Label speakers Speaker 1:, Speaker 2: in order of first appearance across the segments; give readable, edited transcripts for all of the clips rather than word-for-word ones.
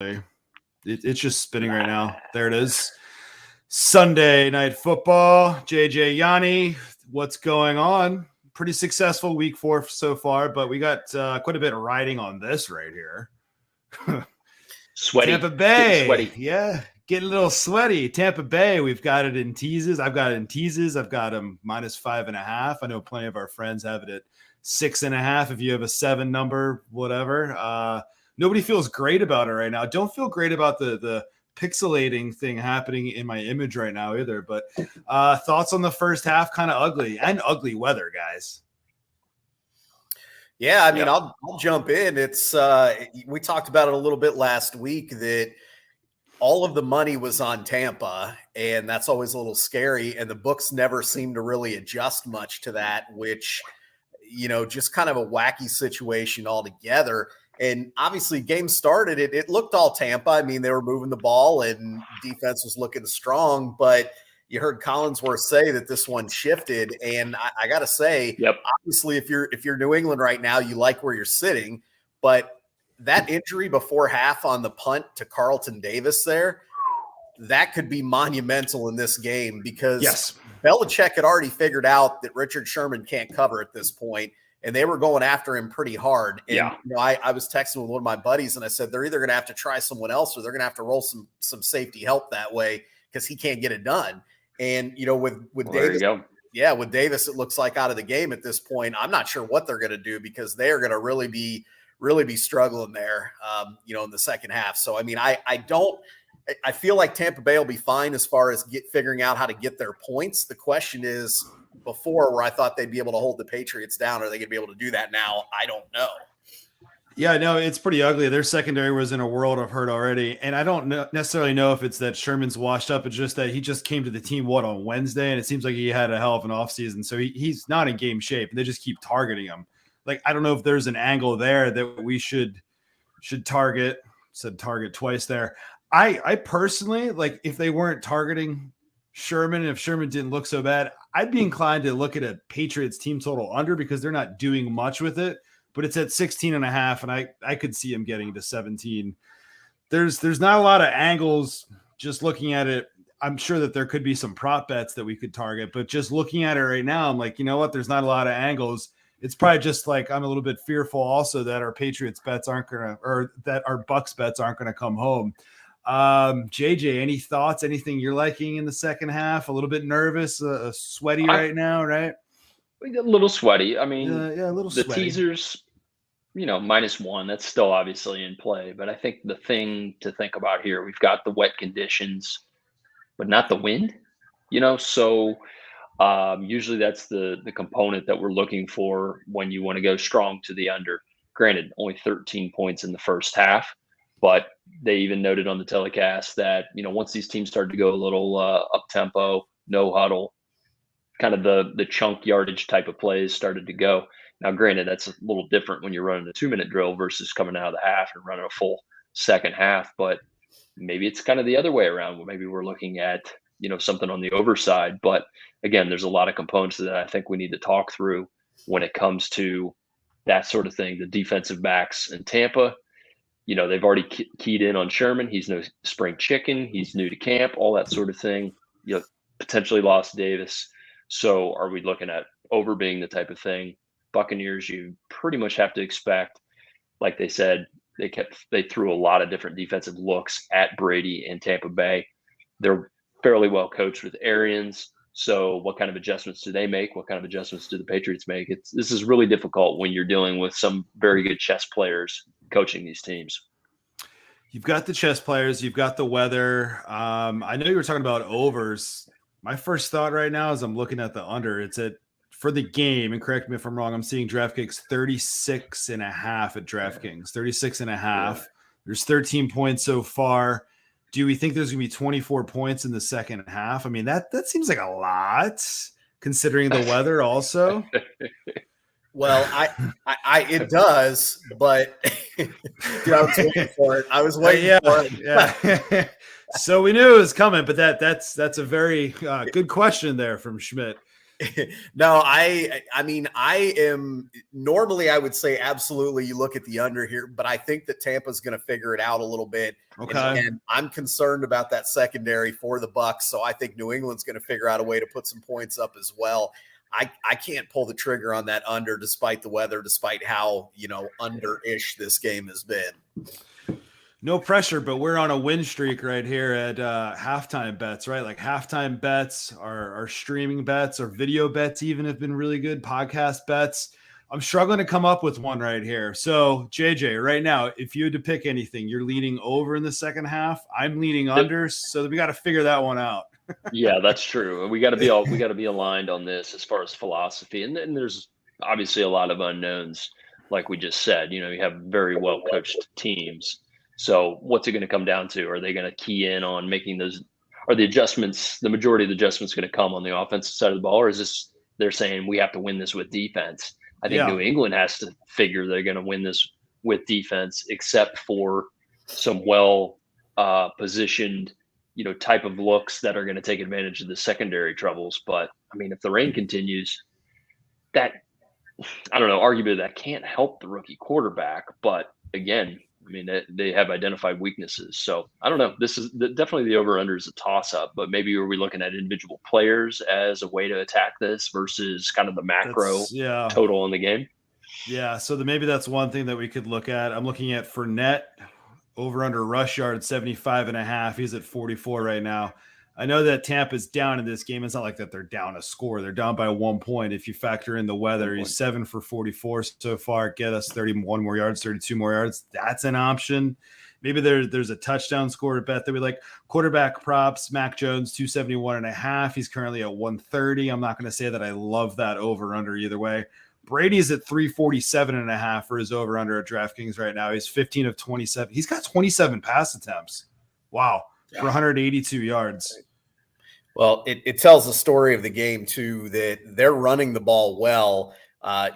Speaker 1: It's just spinning right now. There it is. Sunday Night Football. JJ Yanni, what's going on? Pretty successful week 4 so far, but we got quite a bit riding on this right here.
Speaker 2: Sweaty.
Speaker 1: Tampa Bay.
Speaker 2: Sweaty.
Speaker 1: Yeah, getting a little sweaty. Tampa Bay, we've got it in teases. I've got it in teases. I've got them -5.5. I know plenty of our friends have it at 6.5. If you have a 7 number, whatever. Nobody feels great about it right now. Don't feel great about the pixelating thing happening in my image right now either. But thoughts on the first half? Kind of ugly and ugly weather, guys.
Speaker 3: Yeah, I mean, I'll jump in. It's we talked about it a little bit last week that all of the money was on Tampa, and that's always a little scary. And the Bucs never seem to really adjust much to that, which, just kind of a wacky situation altogether. And obviously, game started, it looked all Tampa. I mean, they were moving the ball and defense was looking strong, but you heard Collinsworth say that this one shifted. And I got to say, obviously, if you're New England right now, you like where you're sitting, but that injury before half on the punt to Carlton Davis there, that could be monumental in this game because Belichick had already figured out that Richard Sherman can't cover at this point. And they were going after him pretty hard. And I was texting with one of my buddies, and I said they're either going to have to try someone else or they're going to have to roll some safety help that way because he can't get it done. And with Davis, with Davis, it looks like out of the game at this point. I'm not sure what they're going to do because they are going to really be struggling there, in the second half. So I mean, I feel like Tampa Bay will be fine as far as figuring out how to get their points. The question is, before where I thought they'd be able to hold the Patriots down, are they going to be able to do that now? I don't know.
Speaker 1: Yeah, no, it's pretty ugly. Their secondary was in a world of hurt already. And I don't necessarily know if it's that Sherman's washed up. It's just that he just came to the team, on Wednesday, and it seems like he had a hell of an offseason. So he's not in game shape, and they just keep targeting him. Like, I don't know if there's an angle there that we should target. Said target twice there. I personally, like, if they weren't targeting Sherman, and if Sherman didn't look so bad, I'd be inclined to look at a Patriots team total under because they're not doing much with it, but it's at 16.5, and I could see him getting to 17. There's not a lot of angles just looking at it. I'm sure that there could be some prop bets that we could target, but just looking at it right now, I'm like, you know what? There's not a lot of angles. It's probably just like I'm a little bit fearful also that our Patriots bets aren't going to, or that our Bucs bets aren't going to come home. JJ, any thoughts? Anything you're liking in the second half? A little bit nervous, sweaty right now, right?
Speaker 2: A little sweaty. I mean,
Speaker 1: a little sweaty.
Speaker 2: The teasers, -1, that's still obviously in play. But I think the thing to think about here, we've got the wet conditions, but not the wind, so usually that's the component that we're looking for when you want to go strong to the under. Granted, only 13 points in the first half. But they even noted on the telecast that, once these teams started to go a little up-tempo, no huddle, kind of the chunk yardage type of plays started to go. Now, granted, that's a little different when you're running a 2-minute drill versus coming out of the half and running a full second half. But maybe it's kind of the other way around. Maybe we're looking at, something on the overside. But, again, there's a lot of components that I think we need to talk through when it comes to that sort of thing. The defensive backs in Tampa, they've already keyed in on Sherman. He's no spring chicken. He's new to camp, all that sort of thing. Potentially lost Davis. So are we looking at over being the type of thing? Buccaneers, you pretty much have to expect, like they said, they threw a lot of different defensive looks at Brady and Tampa Bay. They're fairly well coached with Arians. So what kind of adjustments do they make? What kind of adjustments do the Patriots make? This is really difficult when you're dealing with some very good chess players coaching these teams.
Speaker 1: You've got the chess players. You've got the weather. I know you were talking about overs. My first thought right now is I'm looking at the under. It's for the game, and correct me if I'm wrong, I'm seeing DraftKings 36.5 at DraftKings, 36.5. Yeah. There's 13 points so far. Do we think there's going to be 24 points in the second half? I mean, that seems like a lot considering the weather also.
Speaker 3: Well, it does, but dude, I was waiting for it. For it.
Speaker 1: Yeah. So we knew it was coming, but that's a very good question there from Schmidt.
Speaker 3: No, I mean, I am normally I would say absolutely you look at the under here, but I think that Tampa's going to figure it out a little bit.
Speaker 1: Okay.
Speaker 3: And again, I'm concerned about that secondary for the Bucs, so I think New England's going to figure out a way to put some points up as well. I can't pull the trigger on that under despite the weather, despite how, under-ish this game has been.
Speaker 1: No pressure, but we're on a win streak right here at halftime bets, right? Like halftime bets, our streaming bets, our video bets even have been really good. Podcast bets. I'm struggling to come up with one right here. So JJ, right now, if you had to pick anything, you're leaning over in the second half. I'm leaning under, so we got to figure that one out.
Speaker 2: Yeah, that's true. We got to be aligned on this as far as philosophy, and then there's obviously a lot of unknowns, like we just said. You have very well coached teams. So what's it going to come down to? Are they going to key in on making those? Are the adjustments? The majority of the adjustments going to come on the offensive side of the ball, or is this they're saying we have to win this with defense? I think New England has to figure they're going to win this with defense, except for some well positioned type of looks that are going to take advantage of the secondary troubles. But I mean, if the rain continues, that I don't know, arguably that can't help the rookie quarterback. But again, I mean, they have identified weaknesses. So I don't know. This is definitely the over-under is a toss-up, but maybe are we looking at individual players as a way to attack this versus kind of the macro total in the game?
Speaker 1: Yeah, so maybe that's one thing that we could look at. I'm looking at Fournette over under rush yard 75.5. He's at 44 right now. I know that Tampa's down in this game. It's not like that they're down a score. They're down by 1 point. If you factor in the weather, he's 7 for 44 so far. Get us 31 more yards, 32 more yards. That's an option. Maybe there's a touchdown score to bet that we like. Quarterback props, Mac Jones, 271.5. He's currently at 130. I'm not going to say that I love that over under either way. Brady's at 347.5 for his over under at DraftKings right now. He's 15 of 27. He's got 27 pass attempts. Wow. For 182 yards.
Speaker 3: Well, it tells the story of the game, too, that they're running the ball well.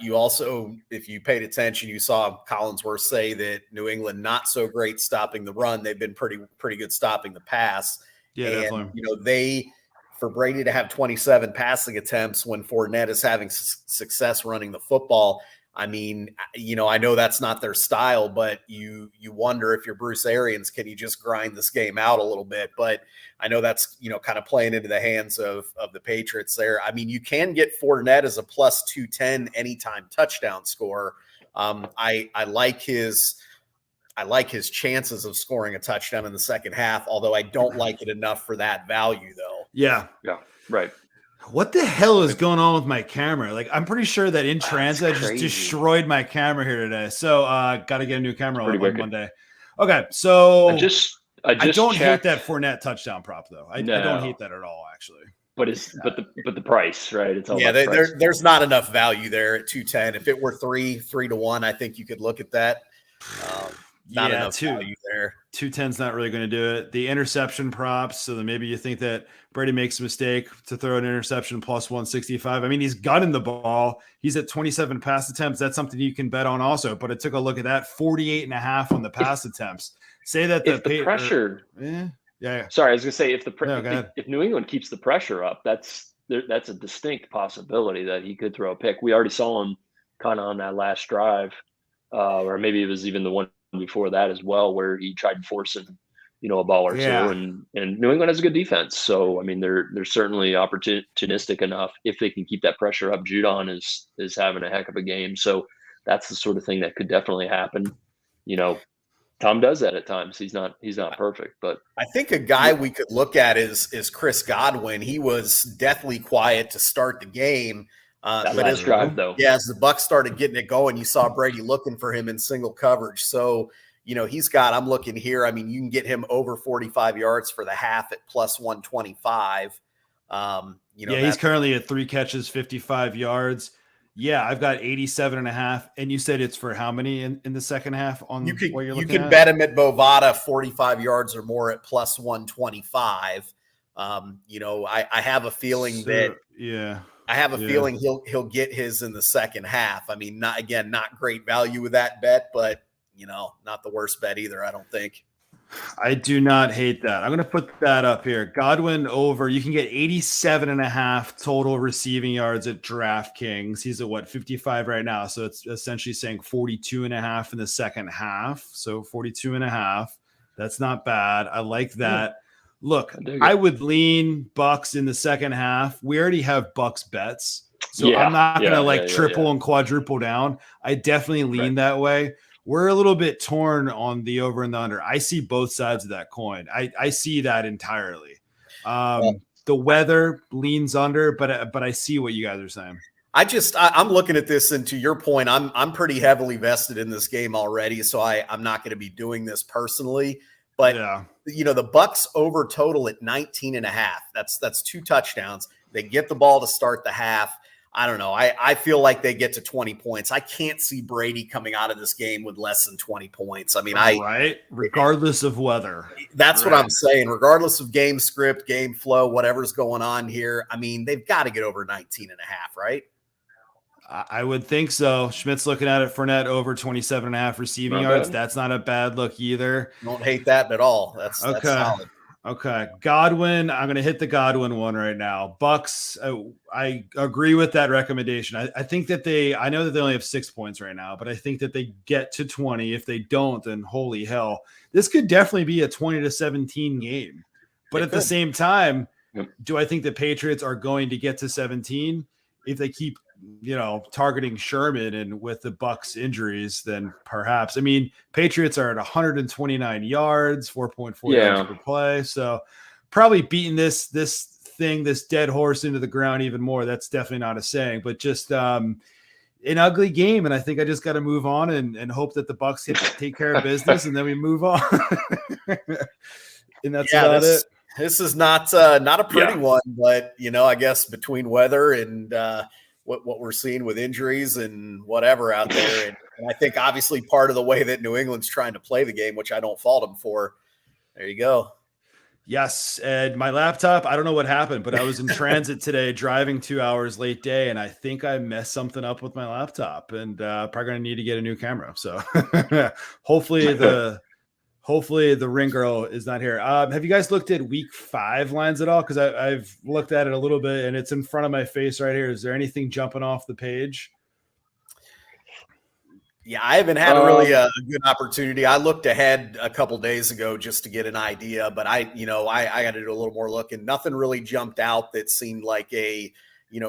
Speaker 3: You also, if you paid attention, you saw Collinsworth say that New England not so great stopping the run. They've been pretty good stopping the pass.
Speaker 1: Yeah,
Speaker 3: and, definitely. For Brady to have 27 passing attempts when Fournette is having success running the football, I mean, I know that's not their style, but you wonder if you're Bruce Arians, can you just grind this game out a little bit? But I know that's, kind of playing into the hands of the Patriots there. I mean, you can get Fournette as a plus 210 anytime touchdown scorer. I like his chances of scoring a touchdown in the second half, although I don't like it enough for that value, though.
Speaker 1: Yeah,
Speaker 2: right.
Speaker 1: What the hell is going on with my camera? Like, I'm pretty sure that in transit, I just destroyed my camera here today. So, got to get a new camera on Monday. Okay, so
Speaker 2: I
Speaker 1: don't
Speaker 2: checked.
Speaker 1: hate that Fournette touchdown prop, though. I don't hate that at all, actually.
Speaker 2: But but the price, right? It's all
Speaker 3: there's not enough value there at 210. If it were 3-1, I think you could look at that. Not enough value there.
Speaker 1: 210's not really going to do it. The interception props, so then maybe you think that Brady makes a mistake to throw an interception plus 165. I mean, he's gunning the ball. He's at 27 pass attempts. That's something you can bet on also. But I took a look at that, 48.5 on the pass attempts. Say that
Speaker 2: the pressure.
Speaker 1: Yeah.
Speaker 2: Sorry, I was going to say if New England keeps the pressure up, that's a distinct possibility that he could throw a pick. We already saw him kind of on that last drive, or maybe it was even the one before that as well, where he tried forcing, a ball or two, and New England has a good defense. So, I mean, they're certainly opportunistic enough if they can keep that pressure up. Judon is having a heck of a game. So that's the sort of thing that could definitely happen. Tom does that at times. He's not perfect, but
Speaker 3: I think a guy we could look at is Chris Godwin. He was deathly quiet to start the game.
Speaker 2: That last drive, though.
Speaker 3: Yeah, as the Bucs started getting it going, you saw Brady looking for him in single coverage. So, I'm looking here. I mean, you can get him over 45 yards for the half at plus 125.
Speaker 1: He's currently at 3 catches, 55 yards. Yeah, I've got 87.5. And you said it's for how many in the second half on what you're looking at?
Speaker 3: You can bet him at Bovada 45 yards or more at plus 125. I have a feeling I have a feeling he'll get his in the second half. I mean, not great value with that bet, but not the worst bet either, I don't think.
Speaker 1: I do not hate that. I'm going to put that up here. Godwin over. You can get 87.5 total receiving yards at DraftKings. He's at what, 55 right now. So it's essentially saying 42.5 in the second half. So 42.5. That's not bad. I like that. Look, I would lean Bucs in the second half. We already have Bucs bets. So I'm not going to triple and quadruple down. I definitely lean that way. We're a little bit torn on the over and the under. I see both sides of that coin. I see that entirely. The weather leans under, but I see what you guys are saying.
Speaker 3: I'm looking at this, and to your point, I'm pretty heavily vested in this game already, so I'm not going to be doing this personally. But the Bucs over total at 19.5. That's 2 touchdowns. They get the ball to start the half. I don't know. I feel like they get to 20 points. I can't see Brady coming out of this game with less than 20 points. I mean,
Speaker 1: regardless of weather.
Speaker 3: That's what I'm saying. Regardless of game script, game flow, whatever's going on here. I mean, they've got to get over 19.5, right?
Speaker 1: I would think so. Schmidt's looking at it. Fournette over 27.5 receiving yards. That's not a bad look either.
Speaker 3: Don't hate that at all. That's solid.
Speaker 1: Okay. Godwin, I'm going to hit the Godwin one right now. Bucs, I agree with that recommendation. I think that I know that they only have 6 points right now, but I think that they get to 20. If they don't, then holy hell. This could definitely be a 20-17 game. But at the same time, do I think the Patriots are going to get to 17? If they keep targeting Sherman and with the Bucs injuries, then perhaps. I mean, Patriots are at 129 yards, 4.4 yards per play. So probably beating this dead horse into the ground even more. That's definitely not a saying, but just an ugly game. And I think I just got to move on and hope that the Bucs take care of business and then we move on. And that's about it.
Speaker 3: This is not a pretty one, but I guess between weather and what we're seeing with injuries and whatever out there. And I think obviously part of the way that New England's trying to play the game, which I don't fault them for. There you go.
Speaker 1: Yes. And my laptop, I don't know what happened, but I was in transit today, driving 2 hours late day. And I think I messed something up with my laptop and probably going to need to get a new camera. So hopefully the ring girl is not here. Have you guys looked at week 5 lines at all? Because I've looked at it a little bit and it's in front of my face right here. Is there anything jumping off the page?
Speaker 3: Yeah, I haven't had really a good opportunity. I looked ahead a couple days ago just to get an idea, but I got to do a little more look, and nothing really jumped out that seemed like a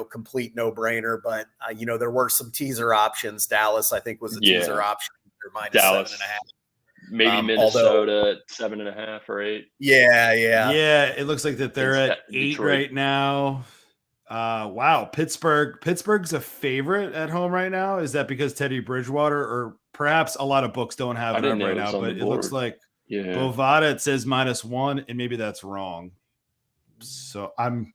Speaker 3: complete no-brainer. But there were some teaser options. Dallas, I think, was a teaser option. Or minus Dallas. 7.5.
Speaker 2: Maybe Minnesota at 7.5 or 8.
Speaker 3: Yeah.
Speaker 1: It looks like that they're at 8 Detroit right now. Wow, Pittsburgh's a favorite at home right now. Is that because Teddy Bridgewater, or perhaps a lot of books don't have it up right now? But it looks like Bovada, it says -1, and maybe that's wrong. So I'm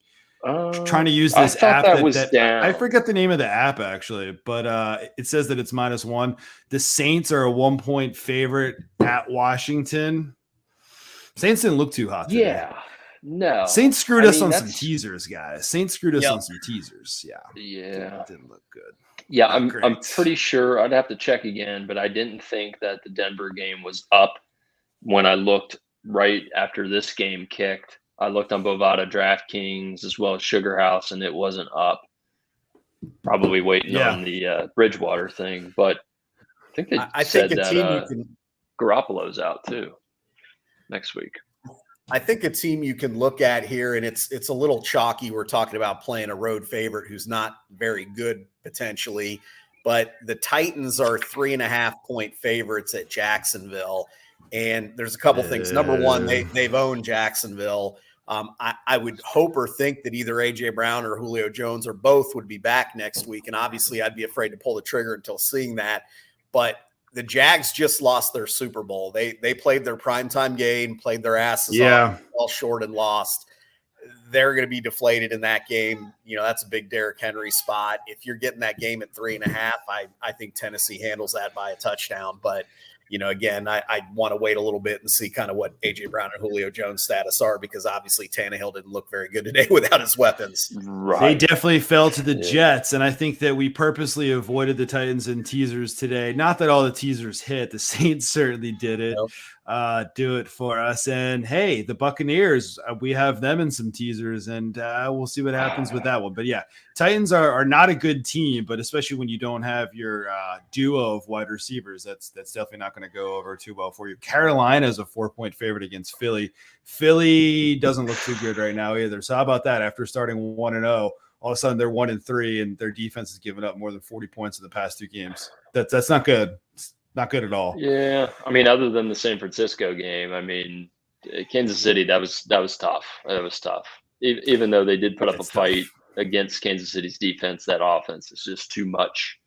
Speaker 1: trying to use this app that I forget the name of the app actually, but it says that it's -1. The Saints are a 1-point favorite at Washington. Saints didn't look too hot today.
Speaker 2: Yeah. No.
Speaker 1: Saints screwed us on some teasers, guys. Saints screwed us on some teasers. Yeah. Didn't look good.
Speaker 2: Yeah, I'm pretty sure. I'd have to check again, but I didn't think that the Denver game was up when I looked right after this game kicked. I looked on Bovada, DraftKings, as well as Sugar House, and it wasn't up. Probably waiting on the Bridgewater thing, but I think they said that Garoppolo's out too next week.
Speaker 3: I think a team you can look at here, and it's a little chalky. We're talking about playing a road favorite who's not very good potentially, but the Titans are 3.5-point favorites at Jacksonville. And there's a couple things. Number one, they've owned Jacksonville. I would hope or think that either A.J. Brown or Julio Jones or both would be back next week. And obviously I'd be afraid to pull the trigger until seeing that. But the Jags just lost their Super Bowl. They played their primetime game, played their asses off, fell short and lost. They're going to be deflated in that game. That's a big Derrick Henry spot. If you're getting that game at 3.5, I think Tennessee handles that by a touchdown. But again, I want to wait a little bit and see kind of what AJ Brown and Julio Jones' status are, because obviously Tannehill didn't look very good today without his weapons.
Speaker 2: Right.
Speaker 1: They definitely fell to the Jets, and I think that we purposely avoided the Titans and teasers today. Not that all the teasers hit. The Saints certainly did it.
Speaker 3: Nope.
Speaker 1: Do it for us. And hey, the Buccaneers, we have them in some teasers, and we'll see what happens with that one. But yeah, Titans are not a good team, but especially when you don't have your duo of wide receivers, that's definitely not going to go over too well for you. Carolina is a 4-point favorite against Philly. Philly doesn't look too good right now either. So how about that? After starting 1-0, all of a sudden they're 1-3, and their defense has given up more than 40 points in the past 2 games. That's not good. It's not good at all.
Speaker 2: Yeah, I mean, other than the San Francisco game, I mean, Kansas City, that was tough. That was tough. Even though they did put up a fight against Kansas City's defense, that offense is just too much.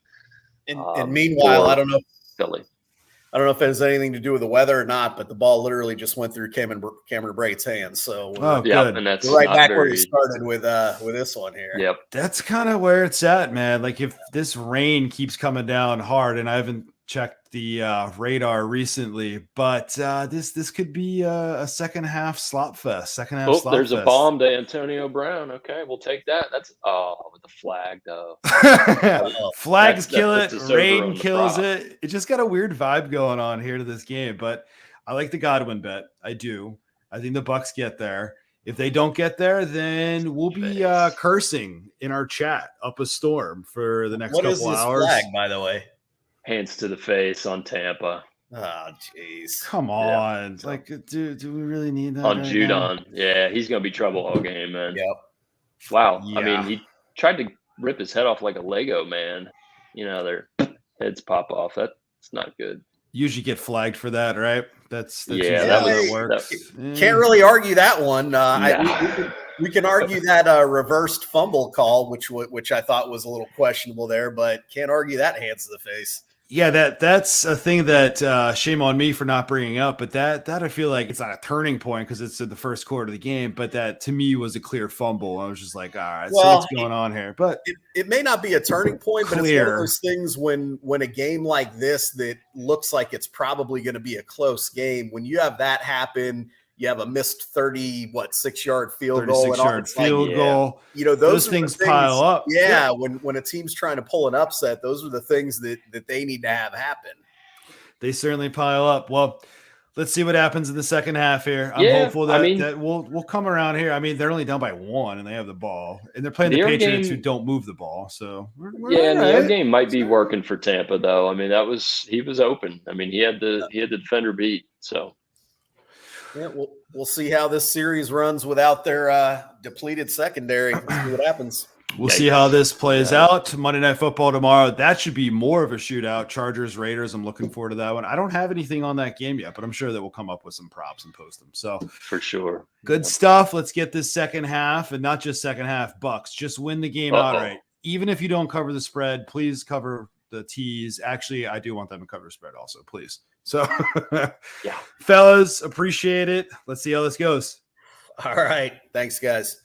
Speaker 3: And meanwhile, I don't know if it has anything to do with the weather or not, but the ball literally just went through Cameron Brate's hands. So
Speaker 1: good.
Speaker 2: And that's
Speaker 3: we're right back where we started with this one here.
Speaker 2: Yep,
Speaker 1: that's kind of where it's at, man. Like if this rain keeps coming down hard, and I haven't checked the radar recently, but this could be a second half slop fest.
Speaker 2: There's a bomb to Antonio Brown. Okay, we'll take that. That's with the flag though.
Speaker 1: Flags kill it. Rain kills it. It just got a weird vibe going on here to this game. But I like the Godwin bet. I do. I think the Bucs get there. If they don't get there, then we'll be cursing in our chat up a storm for the next couple hours.
Speaker 3: What is this flag, by the way?
Speaker 2: Hands to the face on Tampa.
Speaker 3: Oh, jeez.
Speaker 1: Come on. Yeah. Like, do we really need that?
Speaker 2: On Judon. Yeah, he's going to be trouble all game, man.
Speaker 3: Yep.
Speaker 2: Wow. Yeah. I mean, he tried to rip his head off like a Lego, man. Their heads pop off. That's not good.
Speaker 1: Usually get flagged for that, right? That's
Speaker 2: how
Speaker 1: it works.
Speaker 3: Can't really argue that one. We can argue that reversed fumble call, which I thought was a little questionable there, but can't argue that hands to the face.
Speaker 1: Yeah, that's a thing that shame on me for not bringing up, but that I feel like it's not a turning point because it's in the first quarter of the game, but that to me was a clear fumble. I was just like, all right, so what's going on here? But
Speaker 3: it may not be a turning point, but it's one of those things when a game like this that looks like it's probably going to be a close game, when you have that happen. You have a missed 6-yard field goal.
Speaker 1: 36-yard field goal.
Speaker 3: Those
Speaker 1: things pile up.
Speaker 3: Yeah, when a team's trying to pull an upset, those are the things that they need to have happen.
Speaker 1: They certainly pile up. Well, let's see what happens in the second half here. I'm hopeful that we'll come around here. I mean, they're only down by 1 and they have the ball. And they're playing the Patriots who don't move the ball. So
Speaker 2: and the air game might be working for Tampa though. I mean, he was open. I mean, he had the defender beat. So
Speaker 3: yeah, we'll see how this series runs without their depleted secondary. We'll see what happens.
Speaker 1: We'll see how this plays out. Monday Night Football tomorrow. That should be more of a shootout. Chargers, Raiders. I'm looking forward to that one. I don't have anything on that game yet, but I'm sure that we'll come up with some props and post them. So
Speaker 2: for sure.
Speaker 1: Good stuff. Let's get this second half, and not just second half Bucs. Just win the game outright. Even if you don't cover the spread, please cover the tees. Actually, I do want them to cover the spread also, please. So, fellas, appreciate it. Let's see how this goes.
Speaker 3: All right. Thanks, guys.